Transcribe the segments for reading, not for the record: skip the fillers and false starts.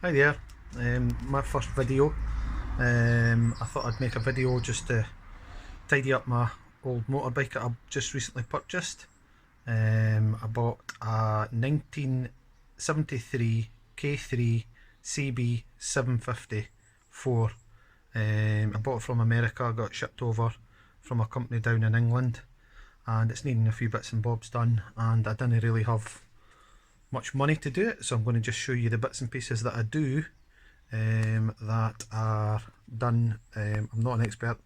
Hi there, my first video. I thought I'd make a video just to tidy up my old motorbike that I've just recently purchased. I bought a 1973 K3 CB 754. I bought it from America, got it shipped over from a company down in England, and it's needing a few bits and bobs done, and I didn't really have much money to do it, so I'm going to just show you the bits and pieces that I do that are done. I'm not an expert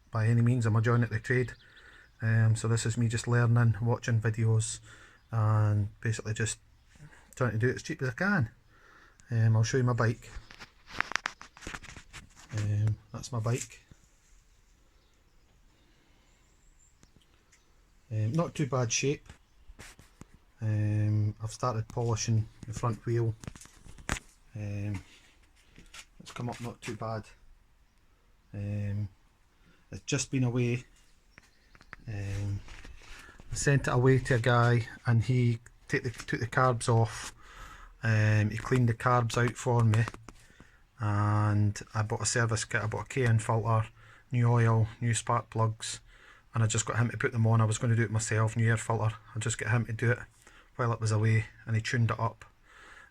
by any means, I'm a joiner at the trade, so this is me just learning, watching videos, and basically just trying to do it as cheap as I can. I'll show you my bike. That's my bike. Not too bad shape. I've started polishing the front wheel. It's come up not too bad. It's just been away. I sent it away to a guy, and he took the carbs off. He cleaned the carbs out for me, and I bought a service kit. I bought a KN filter, new oil, new spark plugs, and I just got him to put them on. I was going to do it myself, new air filter. I just got him to do it while it was away, and he tuned it up.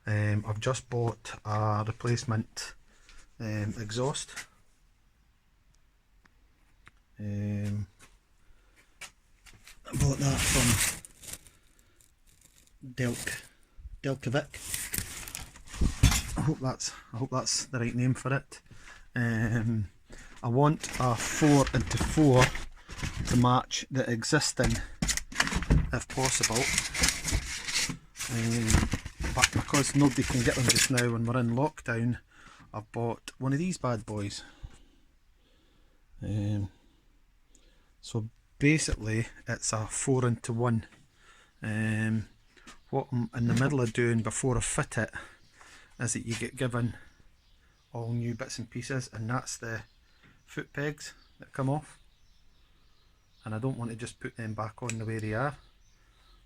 I've just bought a replacement exhaust. I bought that from Delcovic. I hope that's the right name for it. I want a 4x4 to match the existing, if possible. But because nobody can get them just now when we're in lockdown, I've bought one of these bad boys. So basically it's a 4x1. What I'm in the middle of doing before I fit it is that you get given all new bits and pieces, and that's the foot pegs that come off, and I don't want to just put them back on the way they are.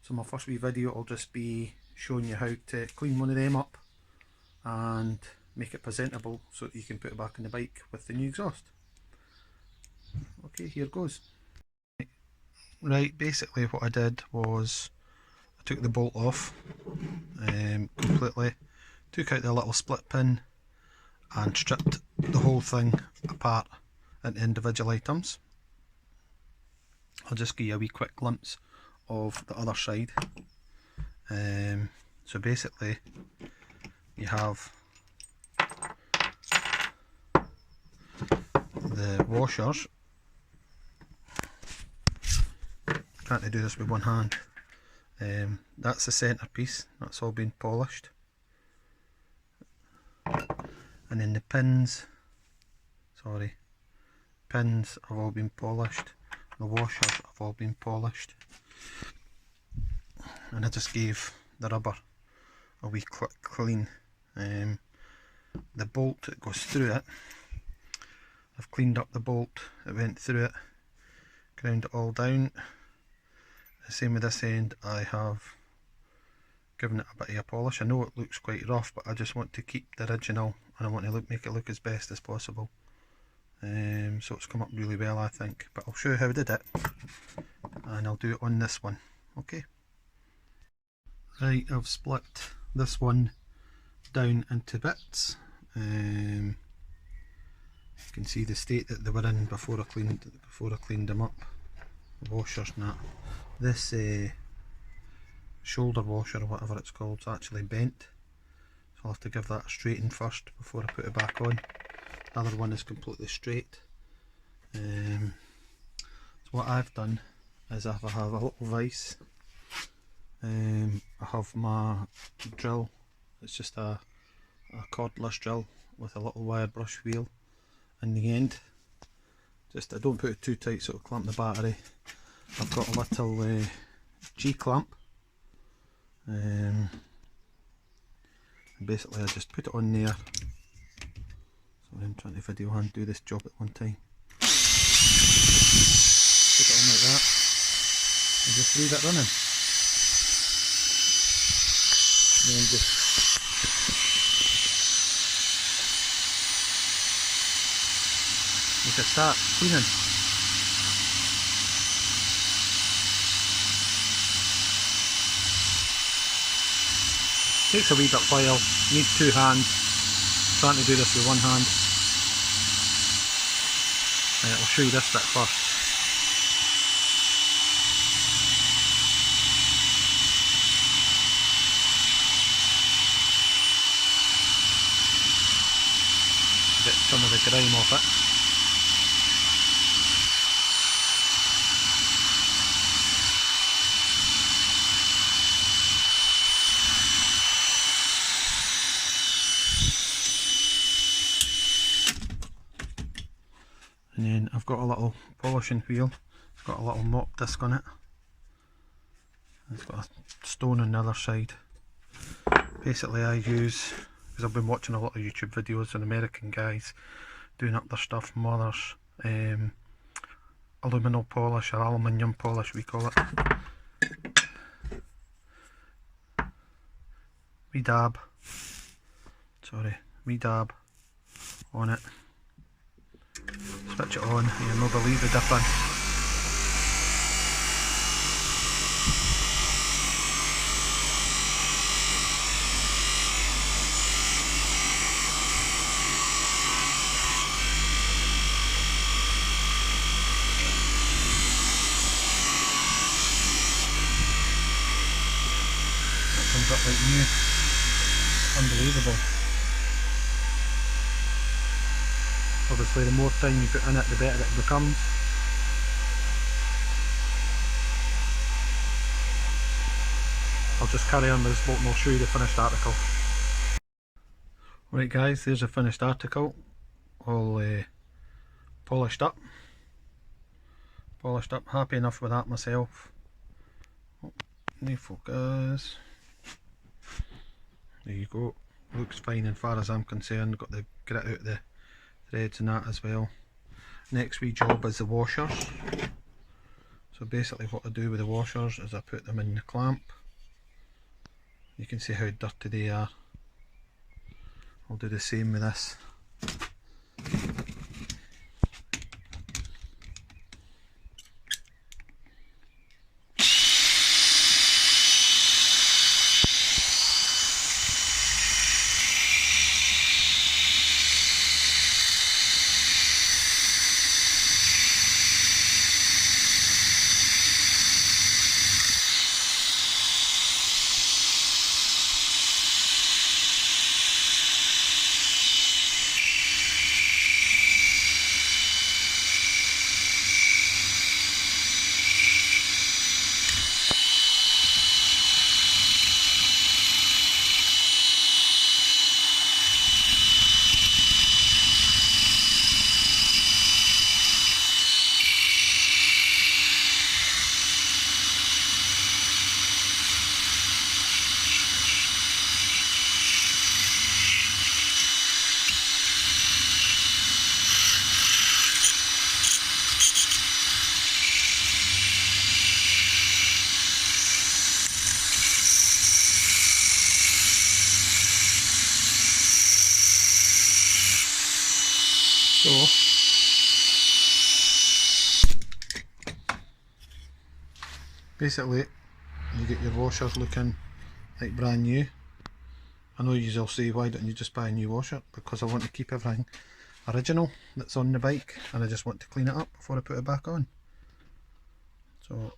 So my first wee video will just be showing you how to clean one of them up and make it presentable so that you can put it back on the bike with the new exhaust. Okay, here goes. Right, basically what I did was I took the bolt off completely, took out the little split pin and stripped the whole thing apart into individual items. I'll just give you a wee quick glimpse of the other side. So basically you have the washers. Trying to do this with one hand. That's the centerpiece, that's all been polished, and then the pins have all been polished, the washers have all been polished, and I just gave the rubber a wee quick clean. The bolt that goes through it, I've cleaned up the bolt, it went through it, ground it all down. The same with this end, I have given it a bit of a polish. I know it looks quite rough, but I just want to keep the original, and I want to make it look as best as possible. So it's come up really well, I think, but I'll show you how I did it, and I'll do it on this one. Okay. Right, I've split this one down into bits. You can see the state that they were in before I cleaned them up. The washers and that. This shoulder washer, or whatever it's called, is actually bent, so I'll have to give that a straighten first before I put it back on. The other one is completely straight. So what I've done is I have a little vise. I have my drill. It's just a cordless drill with a little wire brush wheel in the end. Just I don't put it too tight so it'll clamp the battery. I've got a little G-clamp. Basically I just put it on there. Sorry, I'm trying to video and do this job at one time. Put it on like that and just leave it running. And then just we can start cleaning. Takes a wee bit while, need two hands, trying to do this with one hand. Right, I'll show you this bit first. Get some of the grime off it. And then I've got a little polishing wheel, it's got a little mop disc on it. It's got a stone on the other side. Basically I use, because I've been watching a lot of YouTube videos on American guys doing up their stuff, mothers, aluminum polish or aluminium polish we call it. We dab on it. Switch it on and you'll not believe the difference. That comes up like new. Unbelievable. Obviously the more time you put in it, the better it becomes. I'll just carry on with this bolt and I'll show you the finished article. Right guys, there's the finished article, all polished up, happy enough with that myself. Oh, no focus. There you go, looks fine as far as I'm concerned, got the grit out of the threads and that as well. Next wee job is the washers. So basically what I do with the washers is I put them in the clamp. You can see how dirty they are. I'll do the same with this. So basically you get your washers looking like brand new. I know you'll say, why don't you just buy a new washer? Because I want to keep everything original that's on the bike and I just want to clean it up before I put it back on. So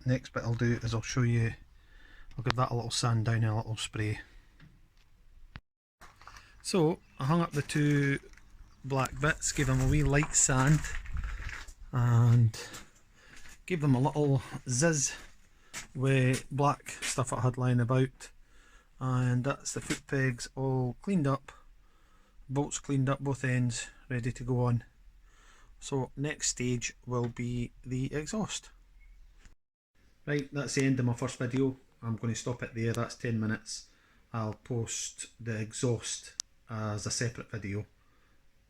next bit I'll do is I'll show you, I'll give that a little sand down and a little spray. So I hung up the two black bits, gave them a wee light sand and gave them a little zizz with black stuff I had lying about, and that's the foot pegs all cleaned up, bolts cleaned up both ends, ready to go on. So next stage will be the exhaust. Right, that's the end of my first video. I'm going to stop it there, that's 10 minutes. I'll post the exhaust as a separate video.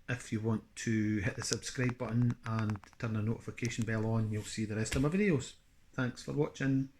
If you want to hit the subscribe button and turn the notification bell on, you'll see the rest of my videos. Thanks for watching.